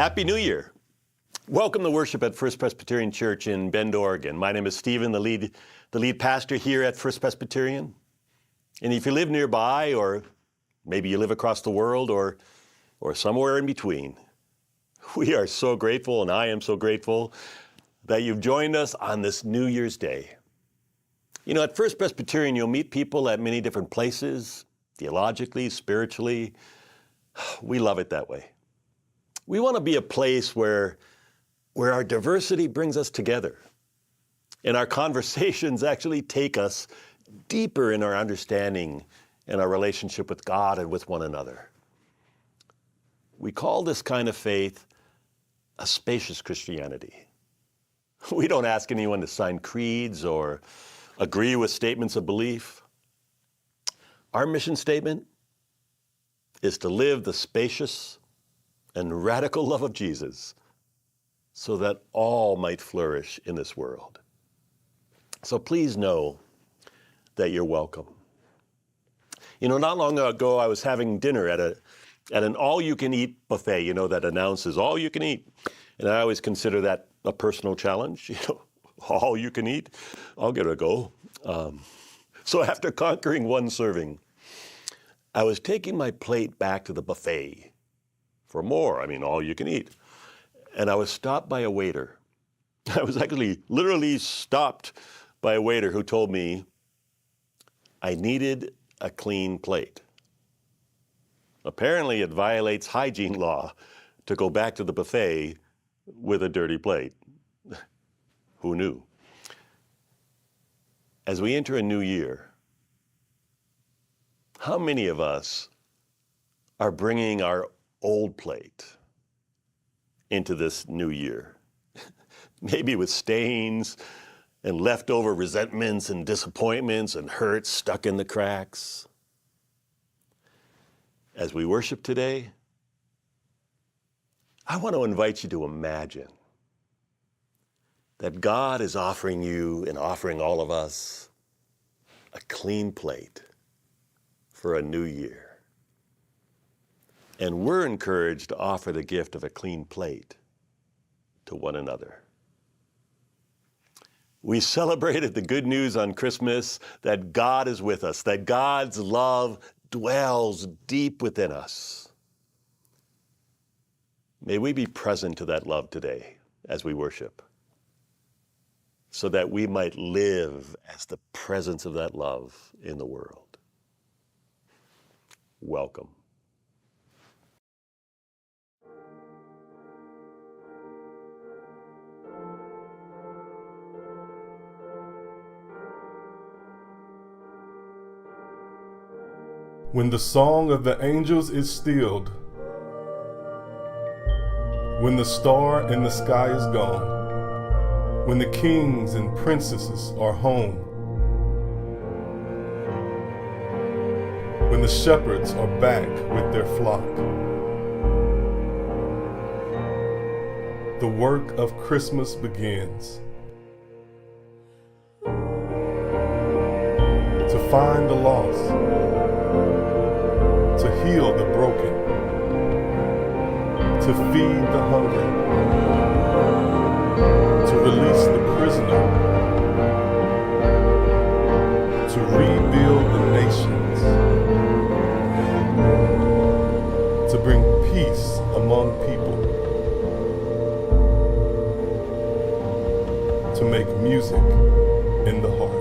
Happy New Year. Welcome to worship at First Presbyterian Church in Bend, Oregon. My name is Stephen, the lead pastor here at First Presbyterian. And if you live nearby, or maybe you live across the world, or somewhere in between, we are so grateful, and I am so grateful that you've joined us on this New Year's Day. You know, at First Presbyterian, you'll meet people at many different places, theologically, spiritually. We love it that way. We want to be a place where our diversity brings us together, and our conversations actually take us deeper in our understanding and our relationship with God and with one another. We call this kind of faith a spacious Christianity. We don't ask anyone to sign creeds or agree with statements of belief. Our mission statement is to live the spacious and radical love of Jesus so that all might flourish in this world. So please know that you're welcome. You know, not long ago, I was having dinner at an all-you-can-eat buffet, you know, that announces all you can eat. And I always consider that a personal challenge, you know, all you can eat. I'll give it a go. So after conquering one serving, I was taking my plate back to the buffet for more, all you can eat. And I was stopped by a waiter. I was actually literally stopped by a waiter who told me I needed a clean plate. Apparently, it violates hygiene law to go back to the buffet with a dirty plate. Who knew? As we enter a new year, how many of us are bringing our old plate into this new year? Maybe with stains and leftover resentments and disappointments and hurts stuck in the cracks. As we worship today, I want to invite you to imagine that God is offering you and offering all of us a clean plate for a new year. And we're encouraged to offer the gift of a clean plate to one another. We celebrated the good news on Christmas that God is with us, that God's love dwells deep within us. May we be present to that love today as we worship, so that we might live as the presence of that love in the world. Welcome. When the song of the angels is stilled, when the star in the sky is gone, when the kings and princesses are home, when the shepherds are back with their flock, the work of Christmas begins. To find the lost, to heal the broken, to feed the hungry, to release the prisoner, to rebuild the nations, to bring peace among people, to make music in the heart.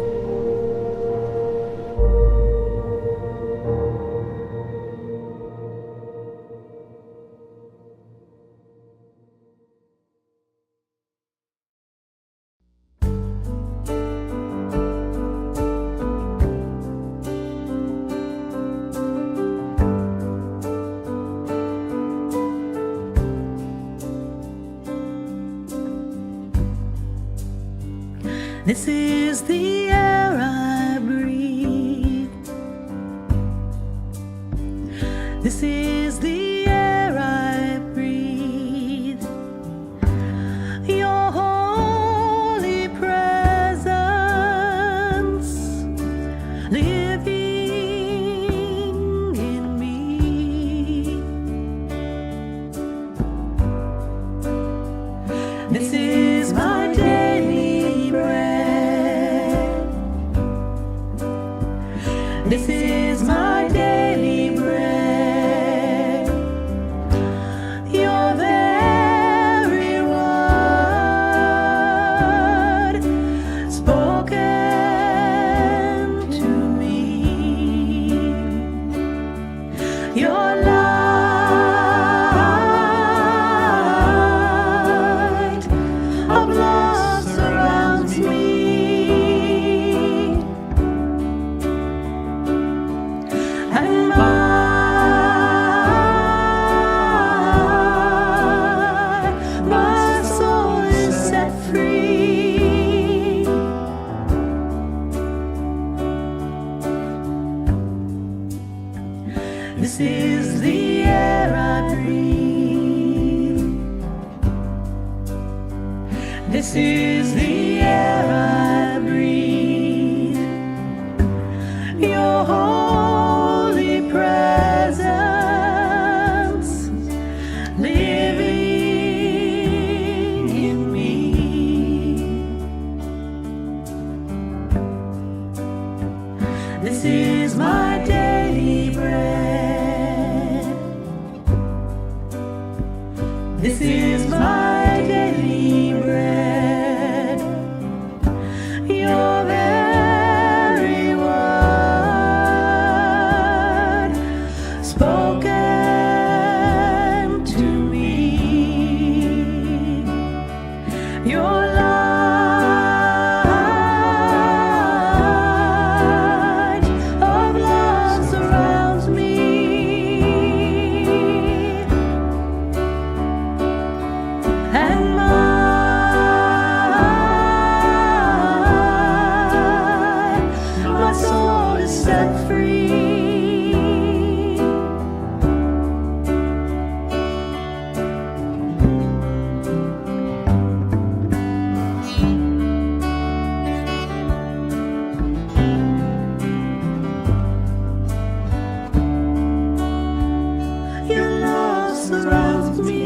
This is the air I breathe. This is the air I breathe. Your holy presence living in me. This is my daily bread. This is my daily bread. Your very word spoken to me. Your light of love surrounds me. And my soul is set free. This is the air I breathe. This is the air I breathe. Your holy presence living in me. This is my daily bread. This is my daily bread. Your very word spoken to me. Your light of love surrounds me. And my soul is set free. Your love surrounds me.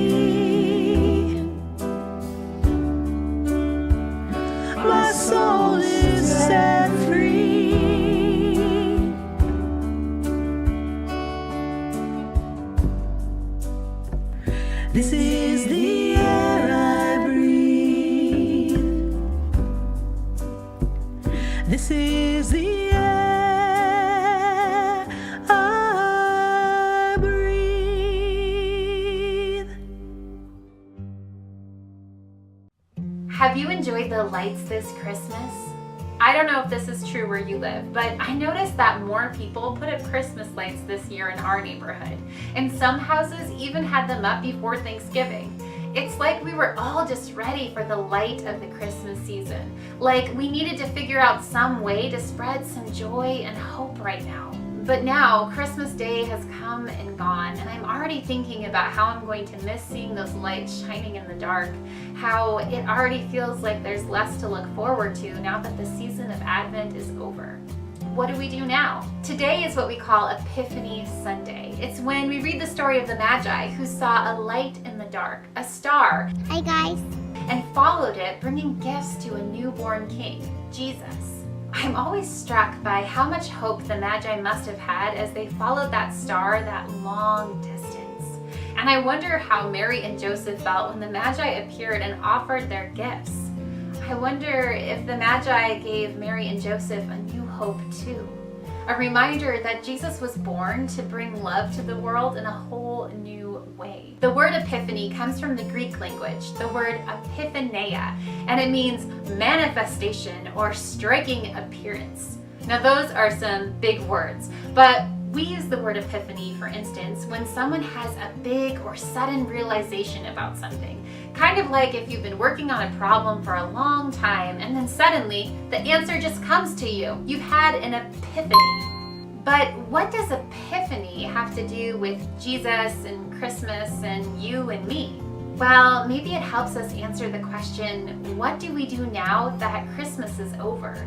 My soul is set free. This is the air I breathe. This is the air I breathe. Have you enjoyed the lights this Christmas? I don't know if this is true where you live, but I noticed that more people put up Christmas lights this year in our neighborhood, and some houses even had them up before Thanksgiving. It's like we were all just ready for the light of the Christmas season. Like we needed to figure out some way to spread some joy and hope right now. But now Christmas Day has come and gone, and I'm already thinking about how I'm going to miss seeing those lights shining in the dark, how it already feels like there's less to look forward to now that the season of Advent is over. What do we do now? Today is what we call Epiphany Sunday. It's when we read the story of the Magi who saw a light in the dark, a star, Hi guys. and followed it, bringing gifts to a newborn king, Jesus. I'm always struck by how much hope the Magi must have had as they followed that star that long distance. And I wonder how Mary and Joseph felt when the Magi appeared and offered their gifts. I wonder if the Magi gave Mary and Joseph a new hope too. A reminder that Jesus was born to bring love to the world in a whole new way. The word epiphany comes from the Greek language, the word epiphaneia, and it means manifestation or striking appearance. Now those are some big words, but we use the word epiphany, for instance, when someone has a big or sudden realization about something. Kind of like if you've been working on a problem for a long time and then suddenly the answer just comes to you. You've had an epiphany. But what does epiphany have to do with Jesus and Christmas and you and me? Well, maybe it helps us answer the question, what do we do now that Christmas is over?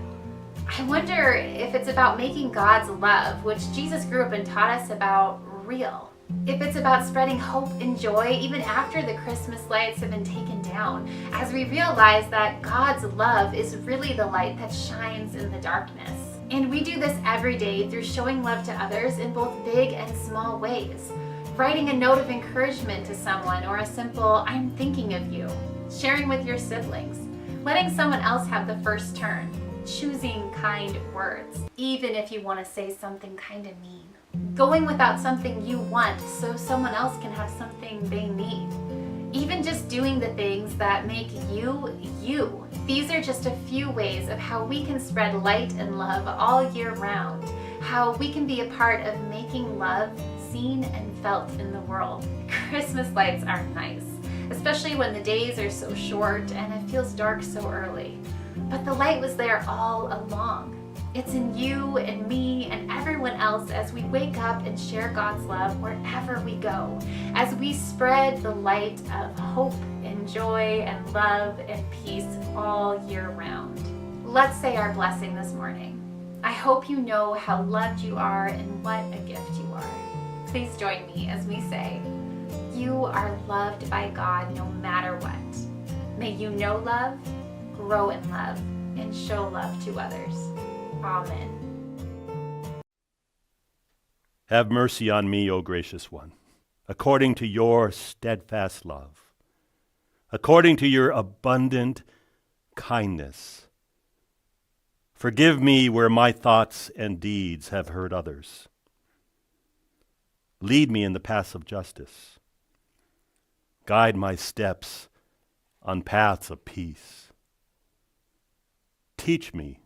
I wonder if it's about making God's love, which Jesus grew up and taught us about, real. If it's about spreading hope and joy even after the Christmas lights have been taken down, as we realize that God's love is really the light that shines in the darkness. And we do this every day through showing love to others in both big and small ways. Writing a note of encouragement to someone, or a simple "I'm thinking of you," sharing with your siblings, letting someone else have the first turn, choosing kind words, even if you want to say something kind of mean. Going without something you want so someone else can have something they need. Even just doing the things that make you, you. These are just a few ways of how we can spread light and love all year round. How we can be a part of making love seen and felt in the world. Christmas lights are nice, especially when the days are so short and it feels dark so early. But the light was there all along. It's in you and me and everyone else as we wake up and share God's love wherever we go, as we spread the light of hope and joy and love and peace all year round. Let's say our blessing this morning. I hope you know how loved you are and what a gift you are. Please join me as we say, you are loved by God no matter what. May you know love, grow in love, and show love to others. Amen. Have mercy on me, O gracious one, according to your steadfast love, according to your abundant kindness. Forgive me where my thoughts and deeds have hurt others. Lead me in the paths of justice. Guide my steps on paths of peace. Teach me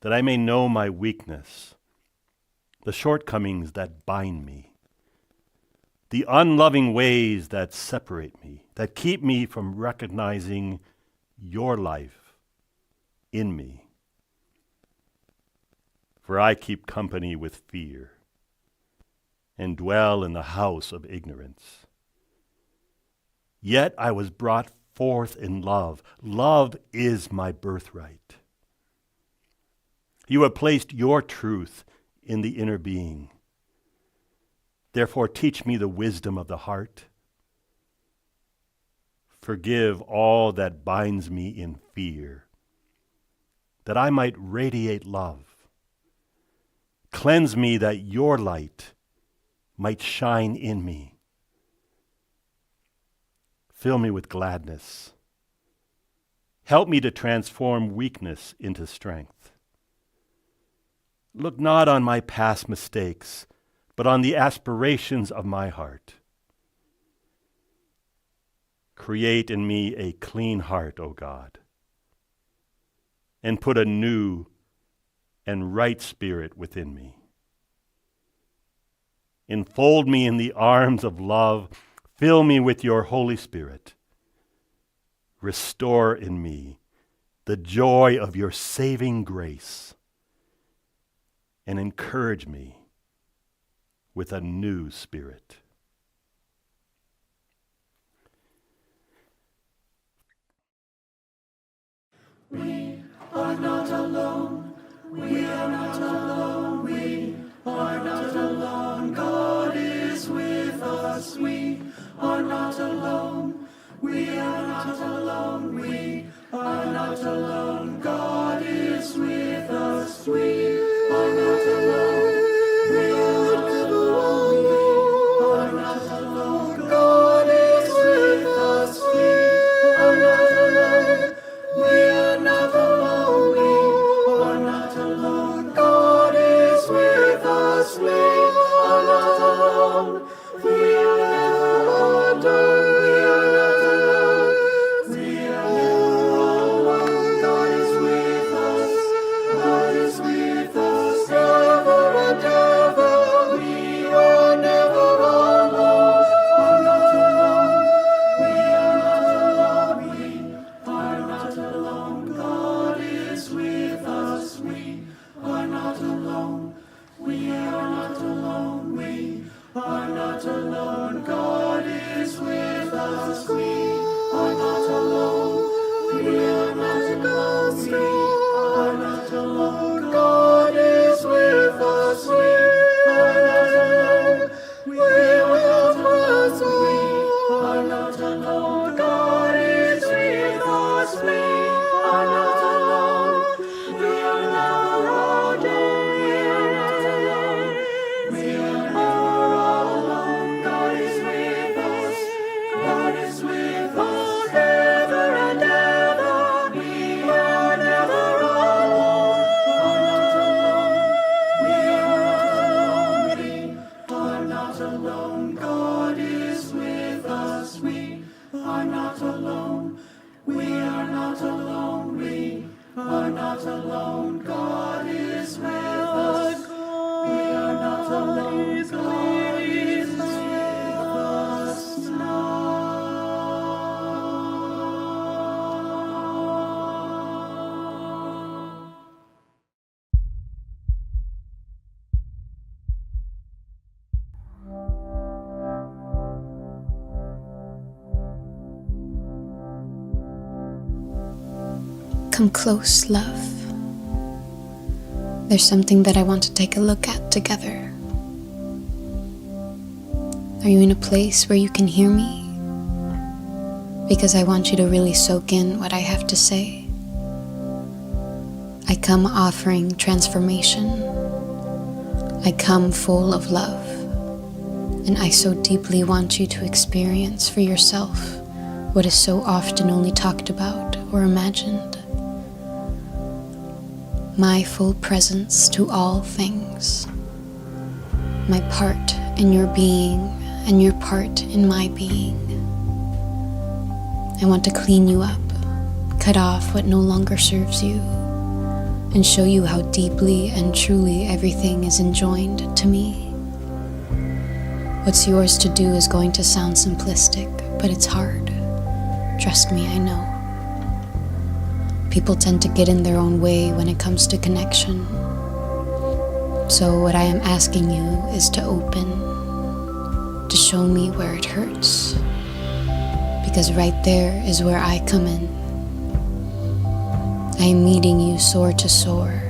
that I may know my weakness, the shortcomings that bind me, the unloving ways that separate me, that keep me from recognizing your life in me. For I keep company with fear and dwell in the house of ignorance. Yet I was brought forth in love. Love is my birthright. You have placed your truth in the inner being. Therefore, teach me the wisdom of the heart. Forgive all that binds me in fear, that I might radiate love. Cleanse me that your light might shine in me. Fill me with gladness. Help me to transform weakness into strength. Look not on my past mistakes, but on the aspirations of my heart. Create in me a clean heart, O God, and put a new and right spirit within me. Enfold me in the arms of love. Fill me with your Holy Spirit. Restore in me the joy of your saving grace, and encourage me with a new spirit. We are not alone. We are not alone. We are not alone. God is with us. We are not alone. We are not alone. We are not alone. God is with us. We are not alone. We are not alone. We are not alone. God is with us. We are not alone. We are not alone. We are not alone. God is with us. We are not alone. We are never undone. We are not alone. We are never alone. God is with us. God is with are not alone. We are not alone. We are not alone. God is with us. We are not alone. God is with us now. Come close, love. There's something that I want to take a look at together. Are you in a place where you can hear me? Because I want you to really soak in what I have to say. I come offering transformation. I come full of love. And I so deeply want you to experience for yourself what is so often only talked about or imagined. My full presence to all things, my part in your being and your part in my being. I want to clean you up, cut off what no longer serves you, and show you how deeply and truly everything is enjoined to me. What's yours to do is going to sound simplistic, but it's hard. Trust me, I know. People tend to get in their own way when it comes to connection. So what I am asking you is to open, to show me where it hurts. Because right there is where I come in. I am meeting you sore to sore,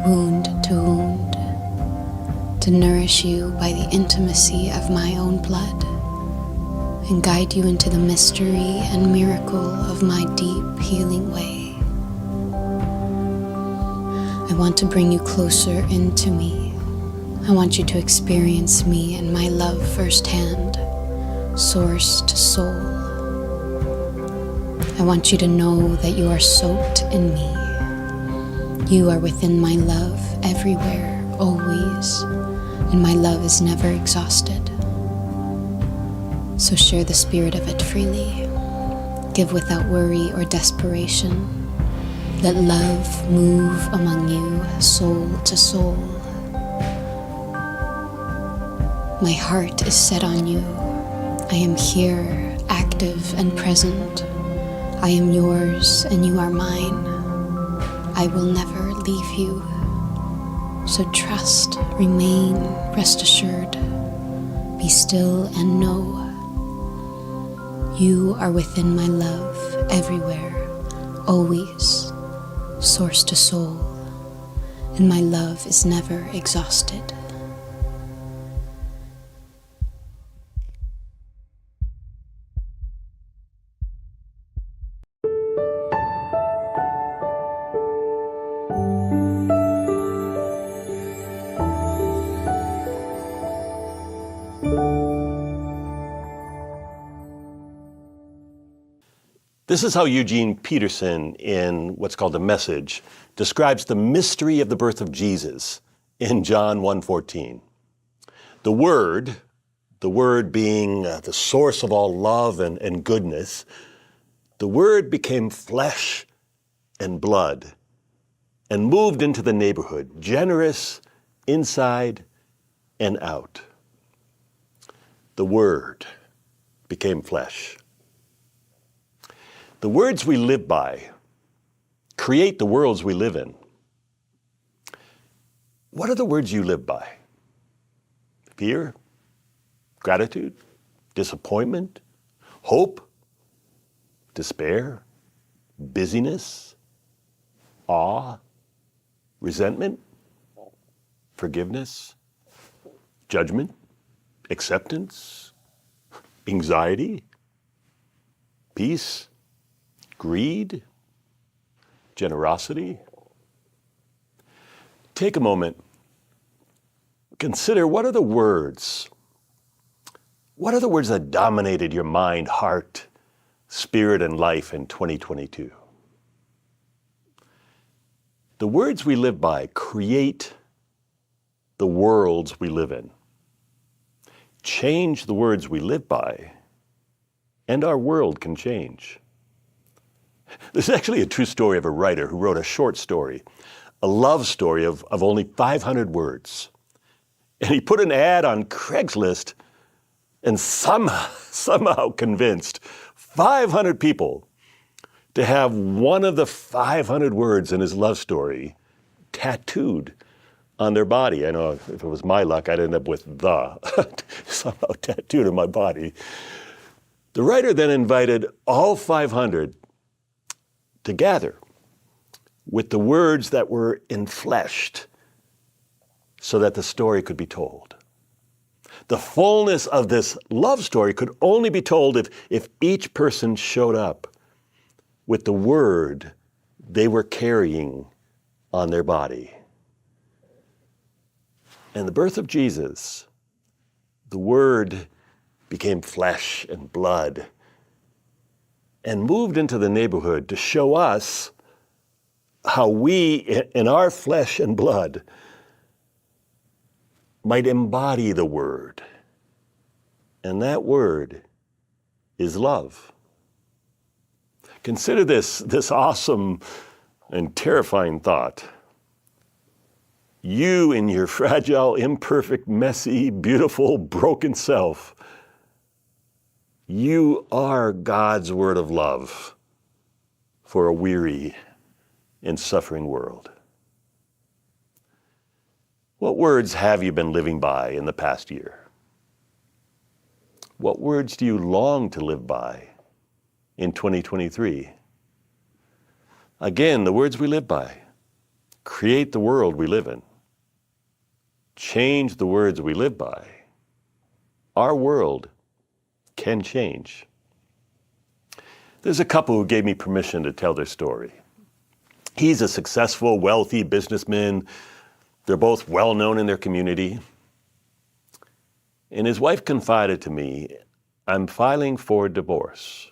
wound to wound, to nourish you by the intimacy of my own blood and guide you into the mystery and miracle of my deep healing way. I want to bring you closer into me. I want you to experience me and my love firsthand, source to soul. I want you to know that you are soaked in me. You are within my love everywhere, always, and my love is never exhausted. So share the spirit of it freely. Give without worry or desperation. Let love move among you, soul to soul. My heart is set on you. I am here, active and present. I am yours and you are mine. I will never leave you. So trust, remain, rest assured. Be still and know. You are within my love, everywhere, always, source to soul, and my love is never exhausted. This is how Eugene Peterson, in what's called The Message, describes the mystery of the birth of Jesus in John 1:14. The Word being the source of all love and goodness, the Word became flesh and blood and moved into the neighborhood, generous inside and out. The Word became flesh. The words we live by create the worlds we live in. What are the words you live by? Fear, gratitude, disappointment, hope, despair, busyness, awe, resentment, forgiveness, judgment, acceptance, anxiety, peace, greed, generosity. Take a moment. Consider what are the words that dominated your mind, heart, spirit, and life in 2022. The words we live by create the worlds we live in. Change the words we live by, and our world can change. There's actually a true story of a writer who wrote a short story, a love story of only 500 words. And he put an ad on Craigslist and somehow convinced 500 people to have one of the 500 words in his love story tattooed on their body. I know if it was my luck, I'd end up with "the" somehow tattooed on my body. The writer then invited all 500 to gather with the words that were enfleshed so that the story could be told. The fullness of this love story could only be told if each person showed up with the word they were carrying on their body. And the birth of Jesus, the Word became flesh and blood and moved into the neighborhood to show us how we, in our flesh and blood, might embody the Word. And that Word is love. Consider this awesome and terrifying thought. You in your fragile, imperfect, messy, beautiful, broken self, you are God's word of love for a weary and suffering world. What words have you been living by in the past year? What words do you long to live by in 2023? Again, the words we live by create the world we live in. Change the words we live by. Our world can change. There's a couple who gave me permission to tell their story. He's a successful, wealthy businessman. They're both well known in their community. And his wife confided to me, "I'm filing for divorce."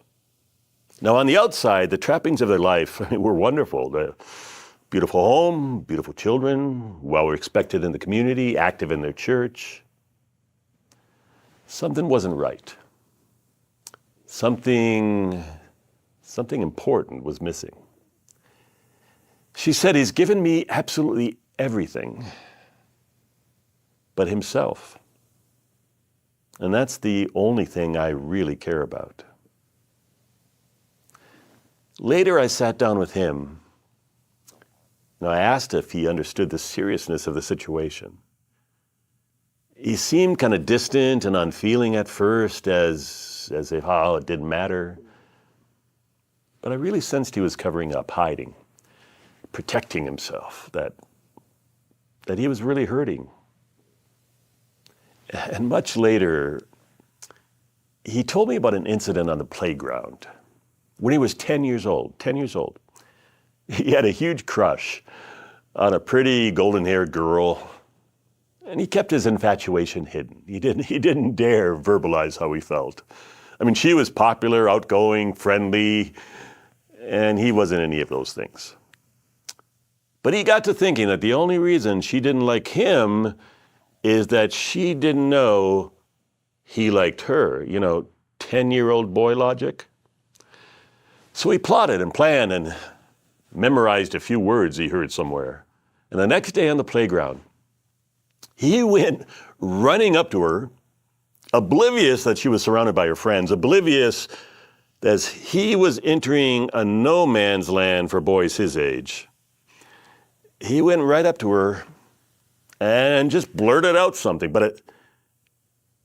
Now, on the outside, the trappings of their life were wonderful. The beautiful home, beautiful children, well respected in the community, active in their church. Something wasn't right. Something important was missing. She said, "He's given me absolutely everything but himself. And that's the only thing I really care about." Later, I sat down with him. And I asked if he understood the seriousness of the situation. He seemed kind of distant and unfeeling at first, as if, it didn't matter. But I really sensed he was covering up, hiding, protecting himself, that he was really hurting. And much later, he told me about an incident on the playground when he was 10 years old. He had a huge crush on a pretty golden-haired girl, and he kept his infatuation hidden. He didn't dare verbalize how he felt. I mean, she was popular, outgoing, friendly, and he wasn't any of those things. But he got to thinking that the only reason she didn't like him is that she didn't know he liked her. 10-year-old boy logic. So he plotted and planned and memorized a few words he heard somewhere. And the next day on the playground, he went running up to her, oblivious that she was surrounded by her friends, oblivious as he was entering a no man's land for boys his age. He went right up to her and just blurted out something, but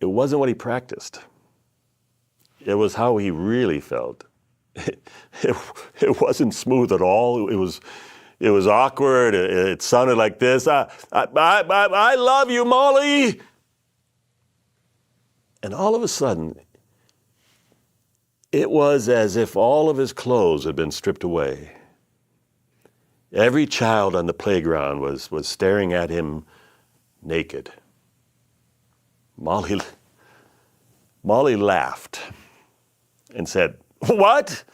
it wasn't what he practiced. It was how he really felt. It wasn't smooth at all. It was awkward. It sounded like this. I love you, Molly. And all of a sudden, it was as if all of his clothes had been stripped away. Every child on the playground was staring at him naked. Molly laughed and said, "What?"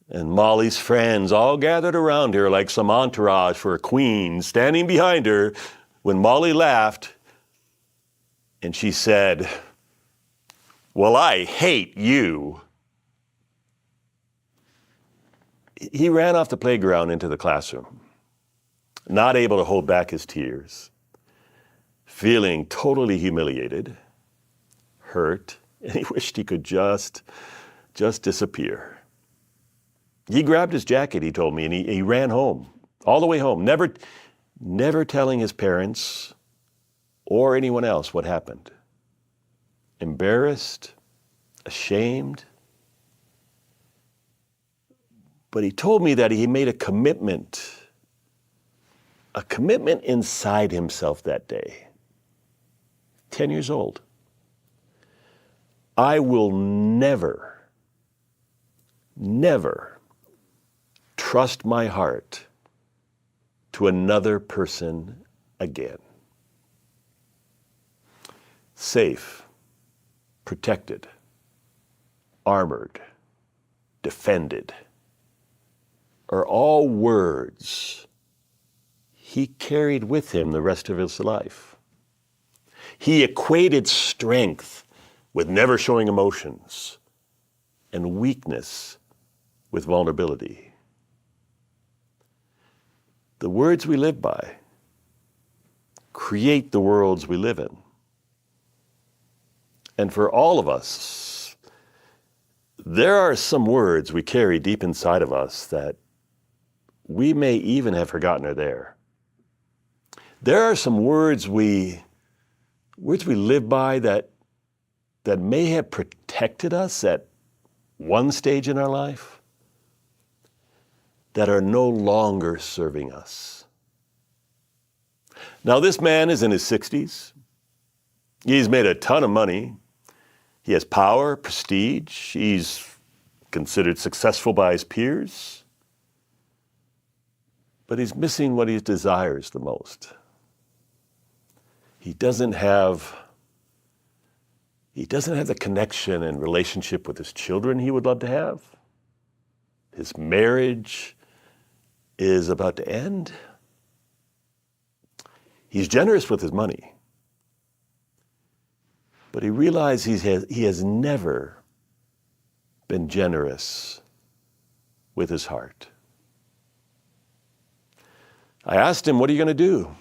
And Molly's friends all gathered around her like some entourage for a queen, standing behind her when Molly laughed, and she said, "Well, I hate you." he ran off the playground into the classroom, not able to hold back his tears, feeling totally humiliated, hurt, and he wished he could just disappear. He grabbed his jacket, he told me, and he ran home, all the way home, never telling his parents or anyone else what happened. Embarrassed, ashamed. But he told me that he made a commitment inside himself that day. 10 years old. I will never trust my heart to another person again. Safe, protected, armored, defended are all words he carried with him the rest of his life. He equated strength with never showing emotions and weakness with vulnerability. The words we live by create the worlds we live in. And for all of us, there are some words we carry deep inside of us that we may even have forgotten are there. There are some words we live by that may have protected us at one stage in our life that are no longer serving us. Now, this man is in his 60s. He's made a ton of money. He has power, prestige. He's considered successful by his peers. But he's missing what he desires the most. He doesn't have the connection and relationship with his children he would love to have. His marriage is about to end. He's generous with his money. But he realizes he has never been generous with his heart. I asked him, what are you going to do?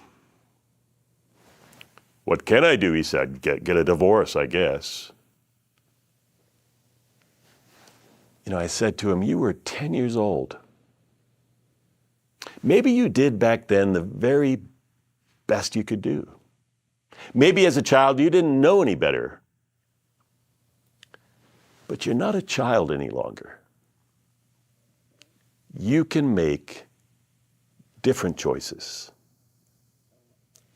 What can I do? He said, get a divorce, I guess. I said to him, you were 10 years old. Maybe you did back then the very best you could do. Maybe as a child you didn't know any better. But you're not a child any longer. You can make different choices.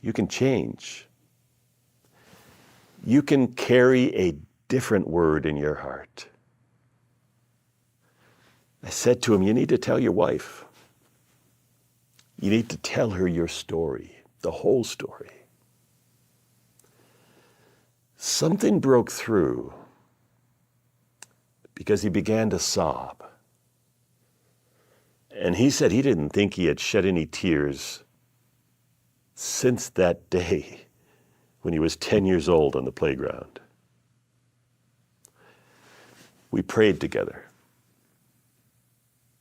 You can change. You can carry a different word in your heart. I said to him, you need to tell your wife. You need to tell her your story, the whole story. Something broke through because he began to sob. And he said he didn't think he had shed any tears since that day when he was 10 years old on the playground. We prayed together.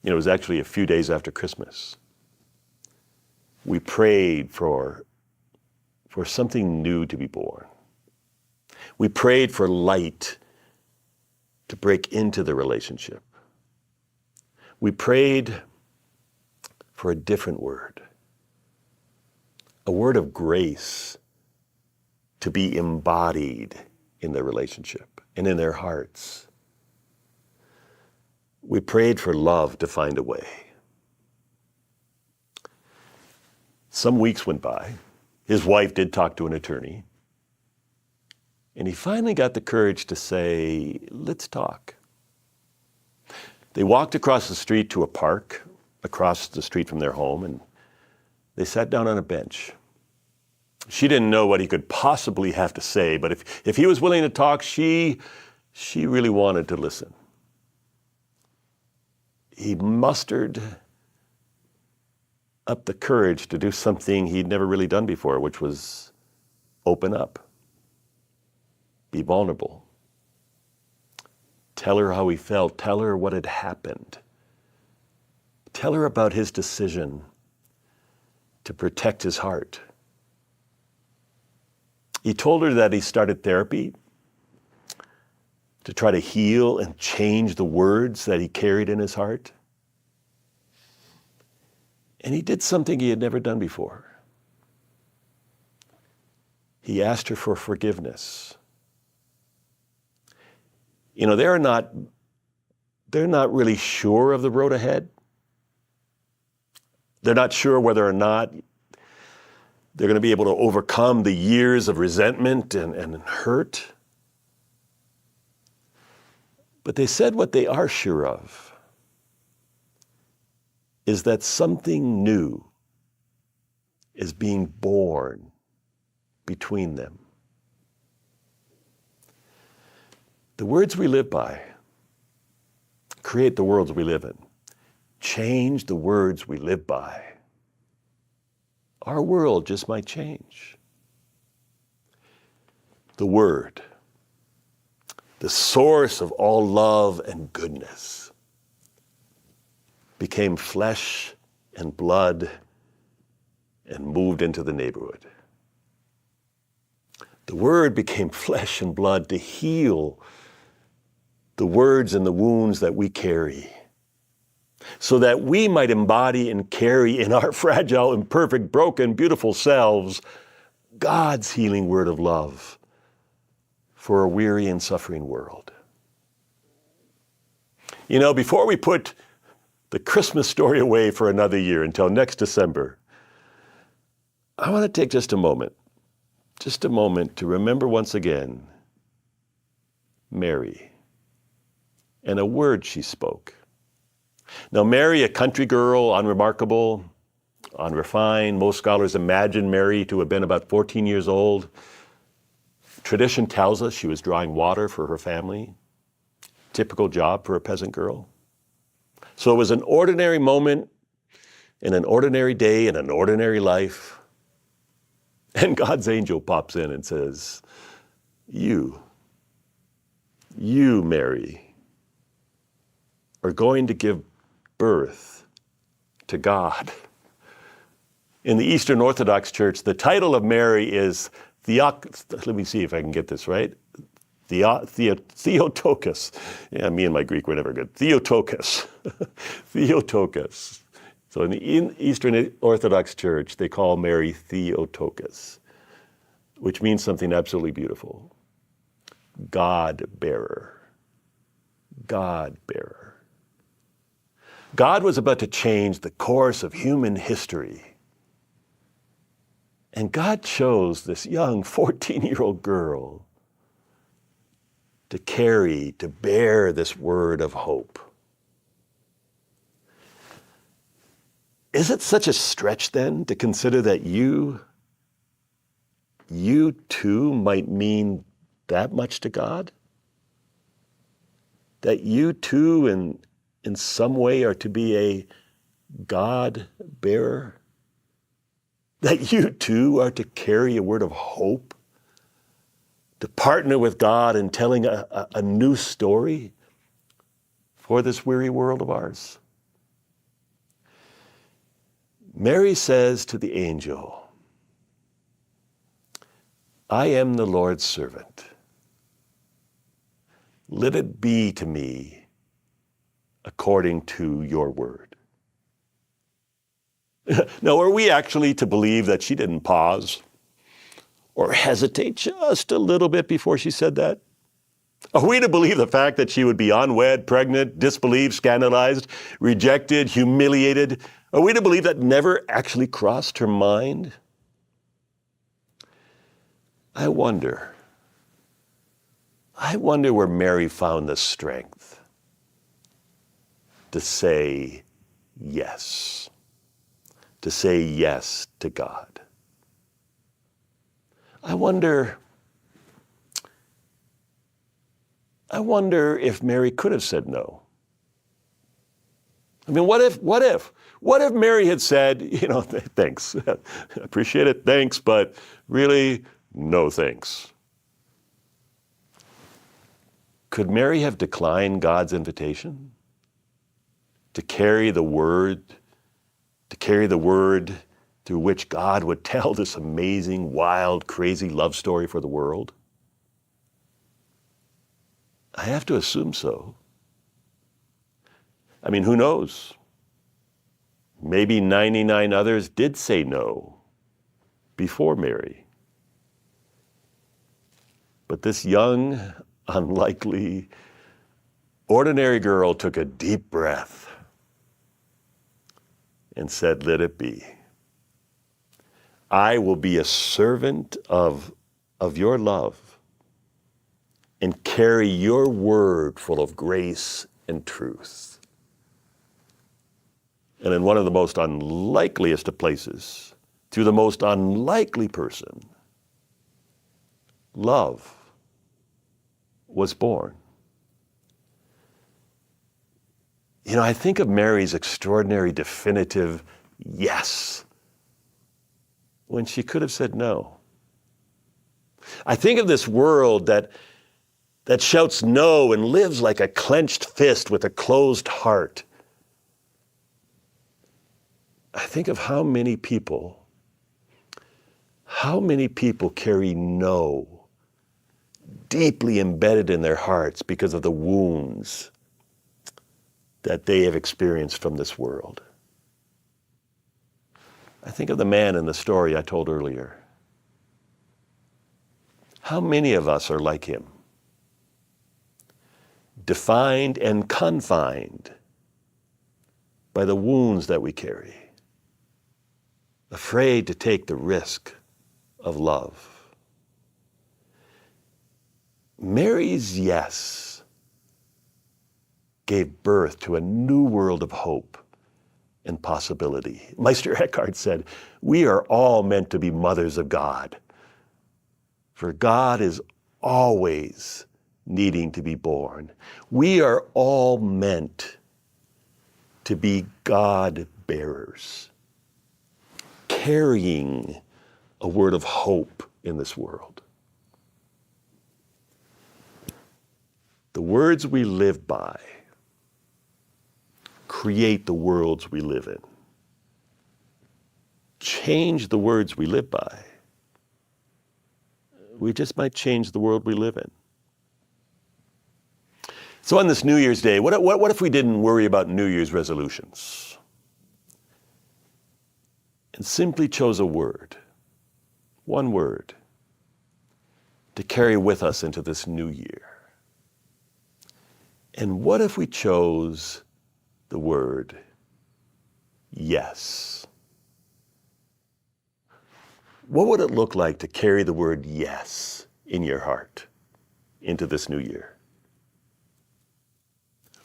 It was actually a few days after Christmas. We prayed for something new to be born. We prayed for light to break into the relationship. We prayed for a different word, a word of grace to be embodied in the relationship and in their hearts. We prayed for love to find a way. Some weeks went by. His wife did talk to an attorney. And he finally got the courage to say, let's talk. They walked across the street to a park, across the street from their home, and they sat down on a bench. She didn't know what he could possibly have to say, but if he was willing to talk, she really wanted to listen. He mustered up the courage to do something he'd never really done before, which was open up, be vulnerable, tell her how he felt, tell her what had happened. tell her about his decision to protect his heart. He told her that he started therapy to try to heal and change the words that he carried in his heart. And he did something he had never done before. He asked her for forgiveness. You know, they're not really sure of the road ahead. They're not sure whether or not they're going to be able to overcome the years of resentment and hurt. But they said what they are sure of is that something new is being born between them. The words we live by create the worlds we live in. Change the words we live by. Our world just might change. The Word, the source of all love and goodness, became flesh and blood and moved into the neighborhood. The Word became flesh and blood to heal the words and the wounds that we carry, so that we might embody and carry in our fragile, imperfect, broken, beautiful selves God's healing word of love for a weary and suffering world. You know, before we put the Christmas story away for another year until next December, I want to take just a moment to remember once again Mary and a word she spoke. Now, Mary, a country girl, unremarkable, unrefined. Most scholars imagine Mary to have been about 14 years old. Tradition tells us she was drawing water for her family. Typical job for a peasant girl. So it was an ordinary moment in an ordinary day in an ordinary life. And God's angel pops in and says, you, Mary, are going to give birth to God. In the Eastern Orthodox Church, the title of Mary is let me see if I can get this right. Theotokos. Yeah, me and my Greek were never good. Theotokos. Theotokos. So in the Eastern Orthodox Church, they call Mary Theotokos, which means something absolutely beautiful. God-bearer. God-bearer. God was about to change the course of human history. And God chose this young 14-year-old girl to bear this word of hope. Is it such a stretch then to consider that you too might mean that much to God? That you too in some way are to be a God bearer? That you too are to carry a word of hope? To partner with God in telling a new story for this weary world of ours? Mary says to the angel, I am the Lord's servant. Let it be to me according to your word. Now, are we actually to believe that she didn't pause or hesitate just a little bit before she said that? Are we to believe the fact that she would be unwed, pregnant, disbelieved, scandalized, rejected, humiliated? Are we to believe that never actually crossed her mind? I wonder where Mary found the strength to say yes. To say yes to God. I wonder if Mary could have said no. I mean, what if Mary had said, thanks, appreciate it, thanks, but really, no thanks. Could Mary have declined God's invitation? to carry the word through which God would tell this amazing, wild, crazy love story for the world? I have to assume so. I mean, who knows? Maybe 99 others did say no before Mary. But this young, unlikely, ordinary girl took a deep breath and said, "Let it be. I will be a servant of your love and carry your word full of grace and truth." And in one of the most unlikeliest of places, through the most unlikely person, love was born. You know, I think of Mary's extraordinary, definitive yes when she could have said no. I think of this world that shouts no and lives like a clenched fist with a closed heart. I think of how many people carry no deeply embedded in their hearts because of the wounds that they have experienced from this world. I think of the man in the story I told earlier. How many of us are like him? Defined and confined by the wounds that we carry. Afraid to take the risk of love. Mary's yes gave birth to a new world of hope and possibility. Meister Eckhart said, "We are all meant to be mothers of God, for God is always needing to be born. We are all meant to be God bearers, carrying a word of hope in this world." The words we live by create the worlds we live in. Change the words we live by, we just might change the world we live in. So on this New Year's Day, what if we didn't worry about New Year's resolutions and simply chose a word, one word, to carry with us into this new year? And what if we chose the word yes? What would it look like to carry the word yes in your heart into this new year?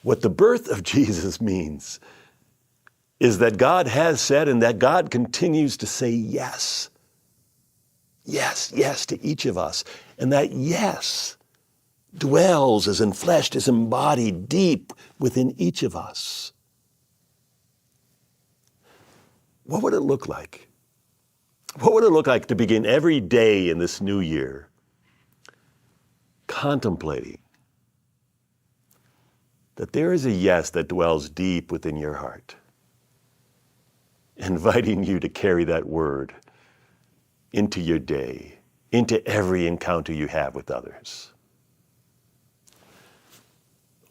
What the birth of Jesus means is that God has said and that God continues to say yes. Yes, yes to each of us. And that yes dwells, is enfleshed, is embodied deep within each of us. What would it look like? What would it look like to begin every day in this new year contemplating that there is a yes that dwells deep within your heart, inviting you to carry that word into your day, into every encounter you have with others?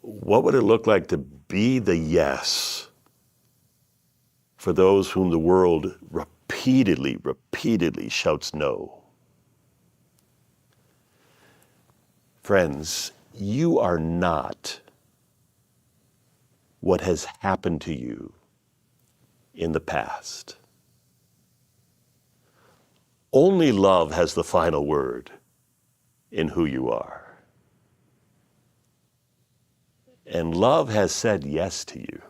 What would it look like to be the yes for those whom the world repeatedly shouts no? Friends, you are not what has happened to you in the past. Only love has the final word in who you are. And love has said yes to you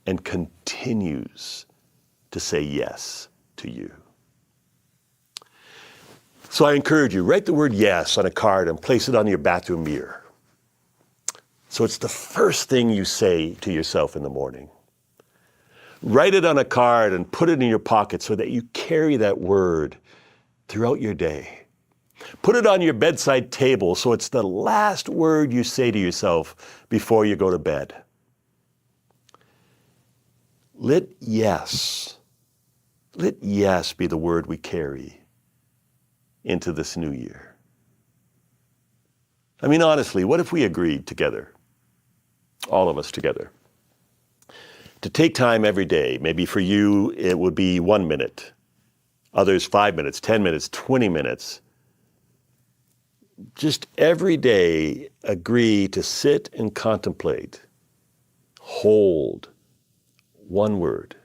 and continues to say yes to you. So I encourage you, write the word yes on a card and place it on your bathroom mirror. So it's the first thing you say to yourself in the morning. Write it on a card and put it in your pocket so that you carry that word throughout your day. Put it on your bedside table so it's the last word you say to yourself before you go to bed. let yes be the word we carry into this new year. I mean, honestly, what if we agreed together, all of us together, to take time every day? Maybe for you, it would be 1 minute, others 5 minutes, 10 minutes, 20 minutes. Just every day agree to sit and contemplate, hold one word,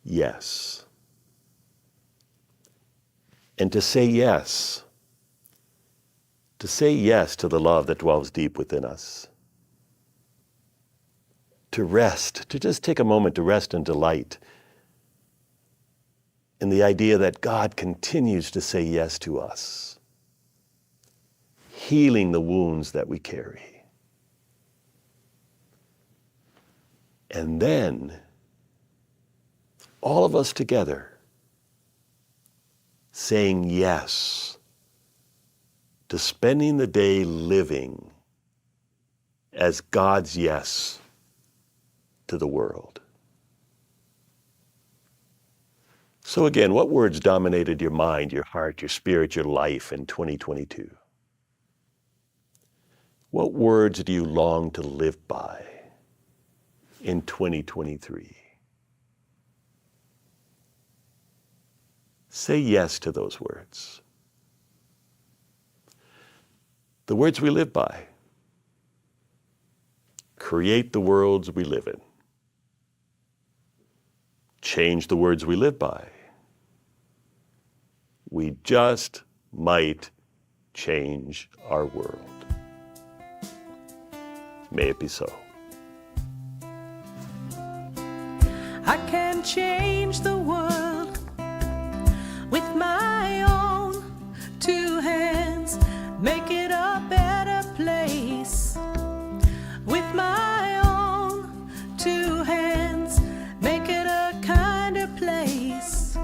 yes. And to say yes to the love that dwells deep within us. To rest, to just take a moment to rest and delight in the idea that God continues to say yes to us, healing the wounds that we carry. And then, all of us together, saying yes to spending the day living as God's yes to the world. So again, what words dominated your mind, your heart, your spirit, your life in 2022? What words do you long to live by in 2023? Say yes to those words. The words we live by create the worlds we live in. Change the words we live by. We just might change our world. May it be so. I can change the world with my own 2 hands, make it a better place. With my own 2 hands, make it a kinder place.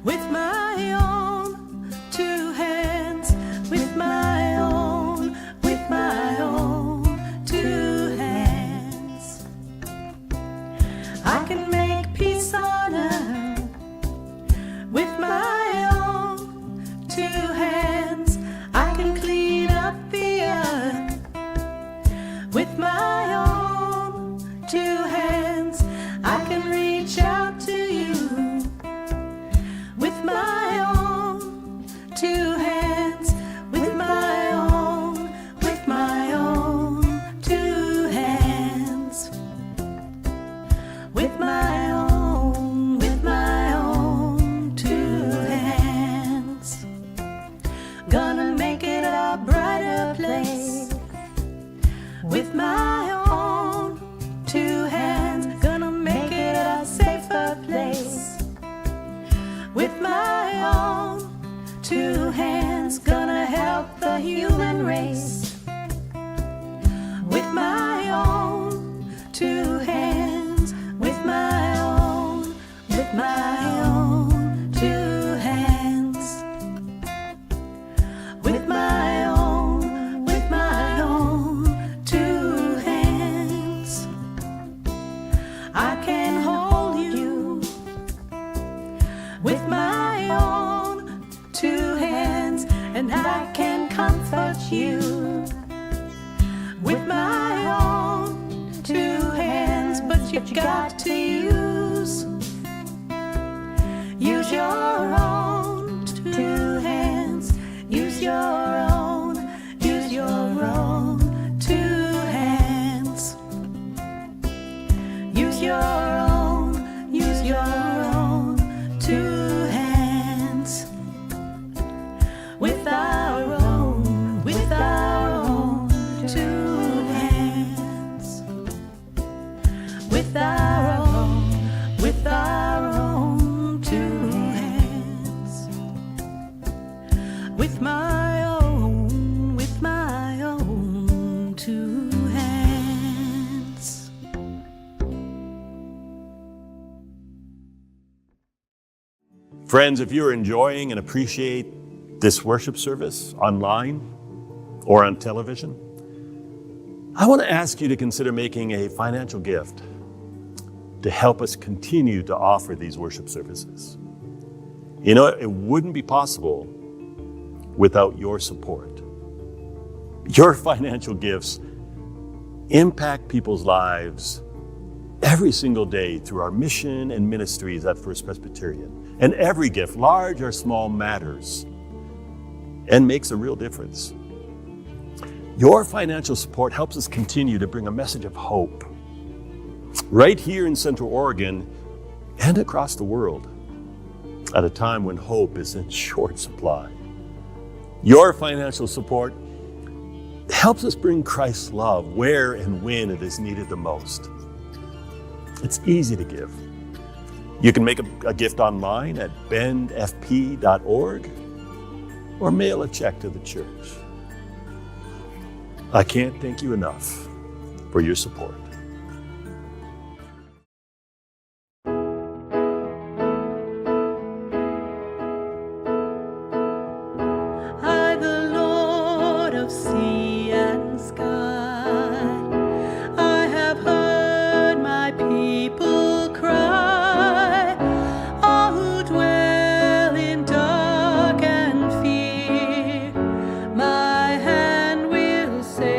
With my own 2 hands, with my own 2 hands, I can make peace on earth. With my own 2 hands, I can clean up the earth. With my own 2 hands, I can reach out to you. With my own 2 hands, with my own 2 hands, with my own 2 hands, gonna make it a brighter place. With my own 2 hands, gonna make it a safer place. With my own 2 hands, gonna help the human race. With my own 2 hands, with my own 2 hands, with my own 2 hands, I can hold you. With my own 2 hands, and I can comfort you. With my own 2 hands, but you've got to use your own 2 hands. Use your own 2 hands. Use your own 2 hands. With our own 2 hands. With our own 2 hands. With my own 2 hands. Friends, if you're enjoying and appreciate this worship service online or on television, I want to ask you to consider making a financial gift. to help us continue to offer these worship services. You know, it wouldn't be possible without your support. Your financial gifts impact people's lives every single day through our mission and ministries at First Presbyterian. And every gift, large or small, matters and makes a real difference. Your financial support helps us continue to bring a message of hope right here in Central Oregon and across the world at a time when hope is in short supply. Your financial support helps us bring Christ's love where and when it is needed the most. It's easy to give. You can make a gift online at bendfp.org or mail a check to the church. I can't thank you enough for your support. I, the Lord of sea and sky, I have heard my people cry, all who dwell in dark and fear, my hand will save.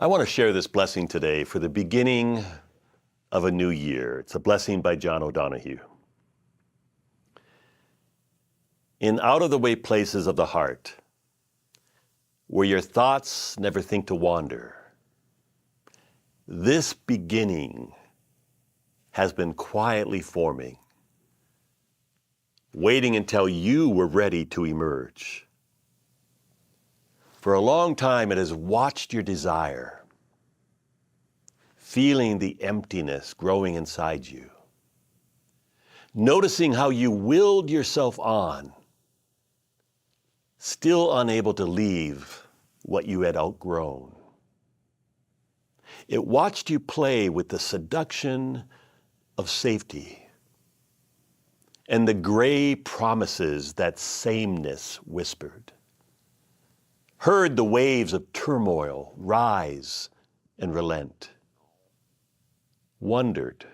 I want to share this blessing today for the beginning of a new year. It's a blessing by John O'Donohue. In out-of-the-way places of the heart, where your thoughts never think to wander, this beginning has been quietly forming, waiting until you were ready to emerge. For a long time, it has watched your desire, feeling the emptiness growing inside you, noticing how you willed yourself on, still unable to leave what you had outgrown. It watched you play with the seduction of safety and the gray promises that sameness whispered, heard the waves of turmoil rise and relent, wondered,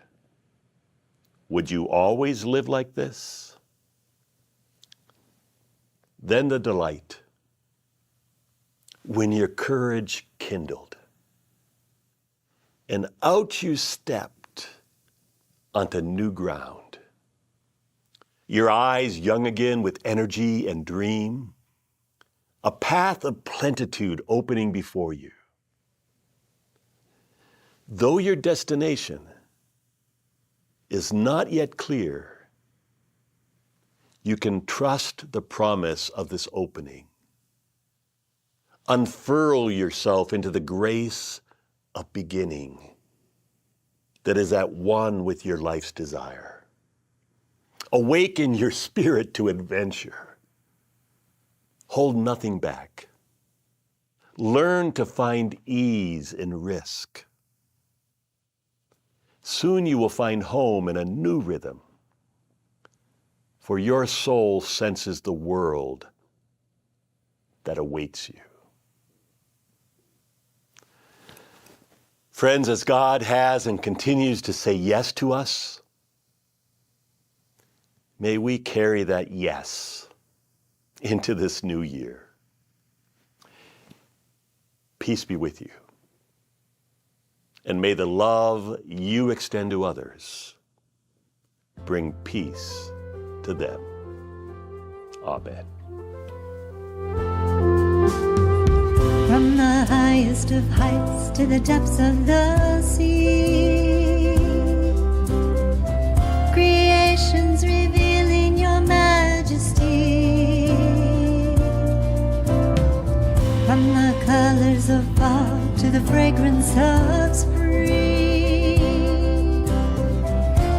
would you always live like this? Then the delight, when your courage kindled, and out you stepped onto new ground. Your eyes young again with energy and dream, a path of plenitude opening before you. Though your destination is not yet clear, you can trust the promise of this opening. Unfurl yourself into the grace of beginning that is at one with your life's desire. Awaken your spirit to adventure. Hold nothing back. Learn to find ease in risk. Soon you will find home in a new rhythm, for your soul senses the world that awaits you. Friends, as God has and continues to say yes to us, may we carry that yes into this new year. Peace be with you. And may the love you extend to others bring peace to them. Amen. From the highest of heights to the depths of the sea, creation's revealing your majesty. From the colors of fall to the fragrance of spring,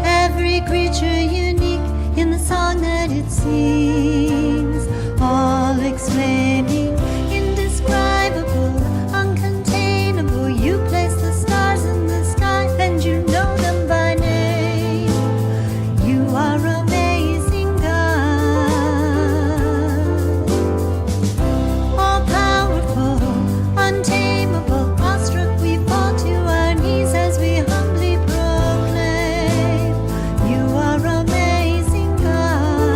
every creature unique in the song that it sings, all exclaiming, indescribable, uncontainable. You place the stars in the sky and you know them by name. You are amazing God, all powerful, untamable, awestruck. We fall to our knees as we humbly proclaim, you are amazing God,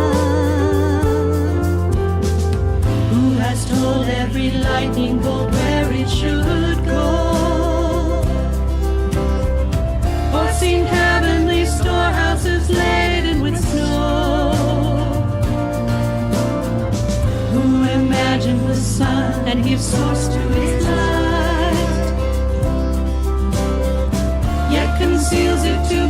who has told every lightning bolt where it should go, or seen heavenly storehouses laden with snow, who imagined the sun and gives source to its light, yet conceals it to